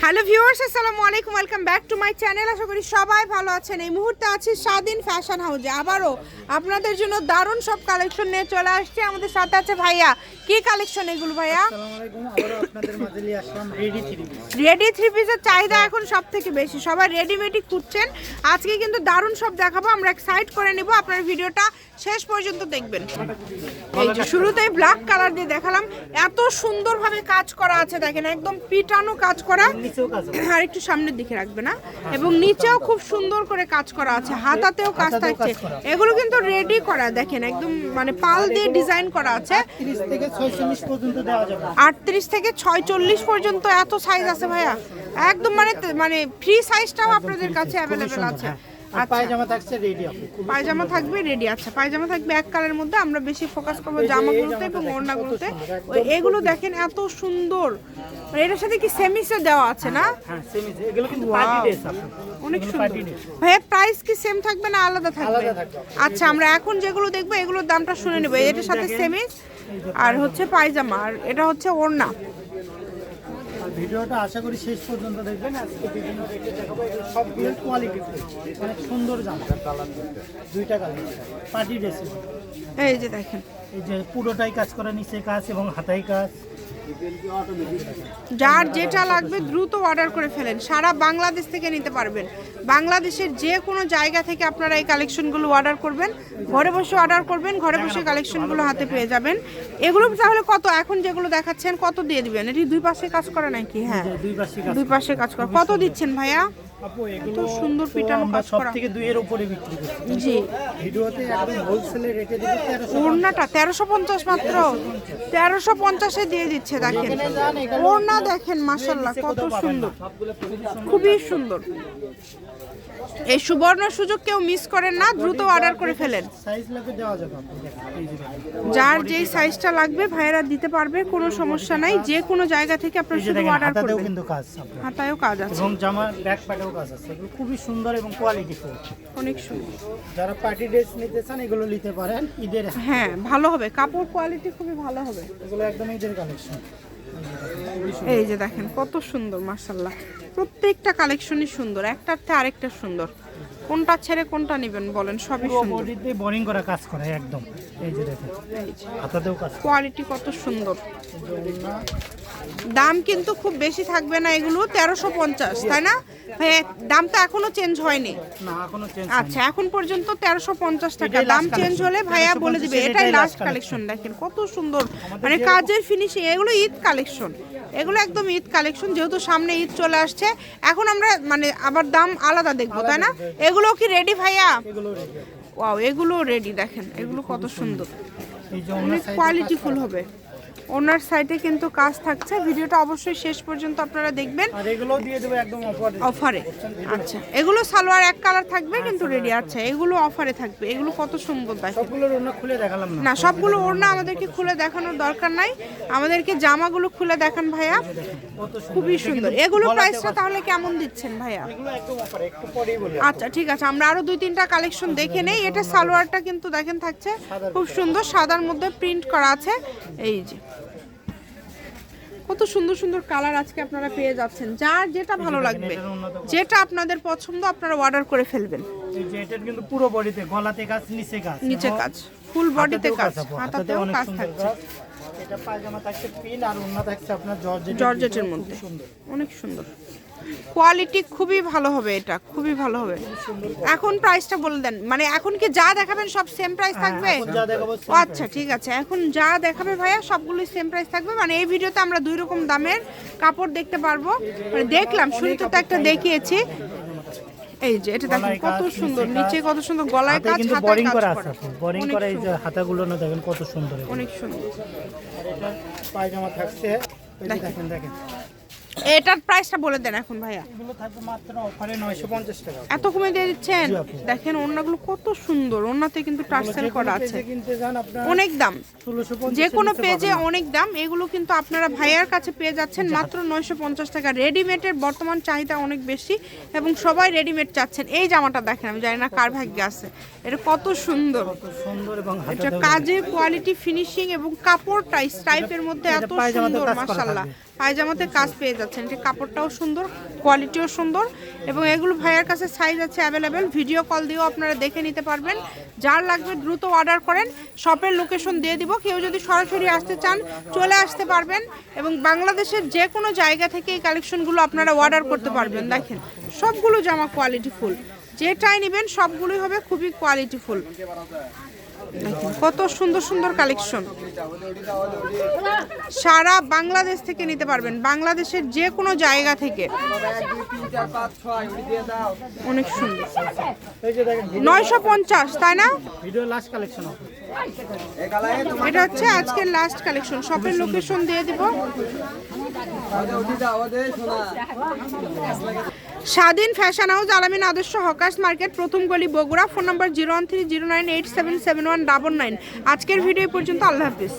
Hello viewers, আসসালামু আলাইকুম, welcome back to my channel. আশা করি সবাই ভালো আছেন। এই মুহূর্তে আছি স্বাধীন ফ্যাশন হাউসে। আবারও আপনাদের জন্য দারুণ সব কালেকশন নিয়ে চলে আসছে। আমাদের সাথে আছে ভাইয়া। কি কালেকশন এগুলো ভাইয়া? আসসালামু আলাইকুম, আবারো আপনাদের মাঝে নিয়ে আসলাম ready three piece. Ready three পিসের চাহিদা এখন সব থেকে বেশি, সবাই রেডিমেডই খুঁজছেন। আজকে কিন্তু দারুণ সব দেখাবো, আমরা এক্সাইট করে নিব। আপনার ভিডিওটা শেষ পর্যন্ত দেখবেন। এই যে শুরুতেই ব্ল্যাক কালার দিয়ে দেখালাম, এত সুন্দরভাবে কাজ করা আছে, দেখেন একদম পিটানো কাজ করা। আর একটু সামনের দিকে রাখবে না, এবং নিচেও খুব সুন্দর করে কাজ করা আছে, হাতাতেও কাজ থাকছে। এগুলো কিন্তু রেডি করা, দেখেন একদম মানে পাল দিয়ে ডিজাইন করা আছে। 30 থেকে 46 পর্যন্ত দেওয়া যাবে। 38 থেকে 46 পর্যন্ত এত সাইজ আছে ভাইয়া, একদম মানে ফ্রি সাইজটাও আপনাদের কাছে অ্যাভেলেবেল আছে। আর পায়জামা থাকছে রেডি আপু, পায়জামা থাকবে রেডি। আচ্ছা, পায়জামা থাকবে এক কালারের মধ্যে। আমরা বেশি ফোকাস করবো জামাগুলোতে এবং ওড়নাগুলোতে। এগুলো দেখেন এত সুন্দর, এটার সাথে কি সেমিসে দেওয়া আছে না? হ্যাঁ সেমিস, এগুলো কিন্তু পার্টি ড্রেস আপু, অনেক সুন্দর। ভাইয়া প্রাইস কি সেম থাকবে না আলাদা থাকবে? আলাদা থাকবে। আচ্ছা, আমরা এখন যেগুলো দেখবো এগুলোর দামটা শুনে নেব। এটার সাথে সেমিস আর হচ্ছে পায়জামা, আর এটা হচ্ছে ওড়না। ভিডিওটা আশা করি শেষ পর্যন্ত দেখবেন। আজকে বিভিন্ন রেটে দেখাবো, এগুলো সবগুলো কোয়ালিটি অনেক সুন্দর জামা। কালার দুইটা কালার পার্টি ড্রেস। এই যে দেখেন, এই যে পুরোটাই কাজ করা, নিচে কাজ এবং হাতায় কাজ। যার যেটা লাগবে দ্রুত অর্ডার করে ফেলেন। সারা বাংলাদেশ থেকে নিতে পারবেন। বাংলাদেশের যে কোনো জায়গা থেকে আপনারা এই কালেকশনগুলো অর্ডার করবেন, ঘরে বসে অর্ডার করবেন, ঘরে বসে কালেকশনগুলো হাতে পেয়ে যাবেন। এগুলো তাহলে কত, এখন যেগুলো দেখাচ্ছেন কত দিয়ে দিবেন? এটি দুই পাশে কাজ করা নাকি? হ্যাঁ, দুই পাশে কাজ করা। কত দিচ্ছেন ভাইয়া? আপু এগুলো সুন্দর পিটানো কাজ সব করা। থেকে 2 এর উপরে বিক্রি করছি। জি, ভিডিওতে একদম হোলসেলে রেটে দিব। 1300 ওড়নাটা 1350 মাত্র, 1350-এ দিয়ে দিচ্ছে। দেখেন ওড়না, দেখেন মাশাআল্লাহ কত সুন্দর, খুবই সুন্দর। এই সুবর্ণ সুযোগ কেউ মিস করেন না, দ্রুত অর্ডার করে ফেলেন। সাইজ লাগবে দেওয়া যাবে আপু, দেখেন এই যে দেখেন। যার যেই সাইজটা লাগবে ভাইয়েরা দিতে পারবে, কোনো সমস্যা নাই। যে কোনো জায়গা থেকে আপনারা এই যে শুধু দেখেন, অর্ডার হাতাতেও করবেন। কিন্তু কাজ আপনার, হাতায়ও কাজ আছে, এবং জামার ব্যাক প্যাটেও কাজ আছে। এগুলো খুবই সুন্দর এবং কোয়ালিটি ফুল। অনেক সুন্দর। যারা পার্টি ড্রেস নিতে চান এগুলো নিতে পারেন। ঈদের হ্যাঁ, ভালো হবে, কাপড় কোয়ালিটি খুবই ভালো হবে। এগুলো একদম ঈদের কালেকশন। এই যে দেখেন কত সুন্দর মাশাআল্লাহ, প্রত্যেকটা কালেকশনই সুন্দর, একটার থেকে আরেকটা সুন্দর। কোনটা ছেড়ে কোনটা নেবেন বলেন, সবই পুরো সুন্দর। বডিতে বোরিং করা কাজ করা একদম। এই যে দেখেন, হাতাতেও কাজ করা। কোয়ালিটি কত সুন্দর। এই যে ওড়না, দাম কিন্তু খুব বেশি থাকবে না, এগুলো 1350, তাই না ভাই? দামটা এখনো চেঞ্জ হয়নি। না এখনো চেঞ্জ আচ্ছা, এখন পর্যন্ত 1350 টাকা। এটাই দাম last চেঞ্জ collection। হলে ভাইয়া বলে দিবে। 1350 এটাই এটাই লাস্ট last কালেকশন। দেখেন কত সুন্দর, মানে কাজের ফিনিশিং। এগুলো ঈদ কালেকশন, এগুলো একদম ঈদ কালেকশন। যেহেতু সামনে ঈদ চলে আসছে, এখন আমরা মানে আবার দাম আলাদা দেখবো, তাই না? এগুলো কি রেডি ভাইয়া? এগুলো রেডি। ওয়াও, এগুলো রেডি। দেখেন এগুলো কত সুন্দর, এই যে অনেক কোয়ালিটিফুল হবে। ওনার সাইডে কিন্তু কাজ থাকছে। ভিডিওটা অবশ্যই শেষ পর্যন্ত আপনারা দেখবেন। আর এগুলো দিয়ে দেব একদম অফারে। অফারে। আচ্ছা, এগুলো সালোয়ার এক কালার থাকবে কিন্তু রেডি। আচ্ছা, এগুলো অফারে থাকবে। এগুলো কত সুন্দর দেখেন। সবগুলোর ওড়না খুলে দেখালাম না। না, সবগুলো ওড়না আমাদেরকে খুলে দেখানোর দরকার নাই, আমাদেরকে জামাগুলো খুলে দেখান ভাইয়া। কত সুন্দর। খুবই সুন্দর। এগুলো প্রাইসটা তাহলে কেমন দিচ্ছেন ভাইয়া? এগুলো একদম অফারে, একটু পরেই বলি। আচ্ছা ঠিক আছে, আমরা আরো 2-3টা কালেকশন দেখে নেই। এটা সালোয়ারটা কিন্তু দেখেন থাকছে খুব সুন্দর, সাদার মধ্যে প্রিন্ট করা আছে। এই যে কত সুন্দর সুন্দর কালার আজকে আপনারা পেয়ে যাচ্ছেন। যার যেটা ভালো লাগবে, যেটা আপনাদের পছন্দ, আপনারা অর্ডার করে ফেলবেন। এই যে এটার কিন্তু পুরো বডিতে গলাতে কাজ, নিচে কাজ, নিচে কাজ, ফুল বডিতে কাজ, আপু, হাতাতেও অনেক কাজ সুন্দর থাকছে। কাজ। এটা পায়জামা থাকছে পিন, আর ওড়না থাকছে আপনার জর্জেটের মধ্যে, অনেক সুন্দর। কোয়ালিটি খুবই ভালো হবে, এটা খুবই ভালো হবে। এখন প্রাইসটা বলে দেন, মানে এখন কি যা দেখাবেন সব সেম প্রাইস থাকবে? এখন যা দেখাবো ও আচ্ছা ঠিক আছে, এখন যা দেখাবে ভাইয়া সবগুলোই সেম প্রাইস থাকবে। মানে এই ভিডিওতে আমরা 2 রকম দামের কাপড় দেখতে পারবো। মানে দেখলাম, শুরুতে তো একটা দেখিয়েছি। এই যে এটা দেখেন কত সুন্দর, নিচে কত সুন্দর, গলায় কাজ, কিন্তু হাতায় বোরিং কাজ করা করা। আছে। বোরিং অনেক করা, এই যে সুন্দর, হাতাগুলো না দেখেন কত সুন্দর। অনেক সুন্দর। আর এটা পায়জামা থাকছে, এই যে দেখেন দেখেন। এটার প্রাইসটা বলে দেন এখন ভাইয়া। এগুলো থাকবে মাত্র অফারে 950 টাকা। এত কমে দিয়ে দিচ্ছেন? জি আপু। দেখেন ওড়নাগুলো কত সুন্দর, ওড়নাতে কিন্তু টার্সেল করা আছে। পেজে কিনতে যান আপনার অনেক দাম, 1650 যে কোনো নিচে পেজে পাবেন না। অনেক দাম। এগুলো কিন্তু আপনারা ভাইয়ার কাছে পেয়ে যাচ্ছেন মাত্র 950 টাকা। রেডিমেডের বর্তমান চাহিদা অনেক বেশি এবং সবাই রেডিমেড চাচ্ছেন। এই জামাটা দেখেন, আমি জানি না কার ভাগ্যে আছে, এটা কত সুন্দর। কত সুন্দর, এবং এটা হাতাতেও কাজে কোয়ালিটি, ফিনিশিং এবং কাপড় টাইপের মধ্যে এত পায়জামাতেও সুন্দর কাজ করা মাশাআল্লাহ। থাকবে। পায়জামাতে কাজ পেয়ে যাচ্ছেন। এটি কাপড়টাও সুন্দর, কোয়ালিটিও সুন্দর এবং এগুলো ভাইয়ার কাছে সাইজ আছে অ্যাভেলেবেল। ভিডিও কল দিয়েও আপনারা দেখে নিতে পারবেন। যার লাগবে দ্রুত অর্ডার করেন, শপের লোকেশন দিয়ে দিব। কেউ যদি সরাসরি আসতে চান চলে আসতে পারবেন এবং বাংলাদেশের যে কোনো জায়গা থেকে এই কালেকশনগুলো আপনারা অর্ডার করতে পারবেন। দেখেন সবগুলো জামা কোয়ালিটিফুল, যেটাই নেবেন সবগুলোই হবে খুবই কোয়ালিটিফুল। দেখেন কত সুন্দর সুন্দর কালেকশন, সারা বাংলাদেশ থেকে নিতে পারবেন, বাংলাদেশের যে কোনো জায়গা থেকে। অনেক সুন্দর, এই যে দেখেন 950 তাই না? ভিডিও লাস্ট কালেকশন হবে। এটা হচ্ছে আজকের লাস্ট কালেকশন। শপের লোকেশন দিয়ে দিব। স্বাধীন ফ্যাশন হাউস, আলামিন আদর্শ হকার্স মার্কেট, প্রথম গলি, বগুড়া। Phone number 01309877199। আজকের ভিডিও পর্যন্ত। আল্লাহ হাফিজ।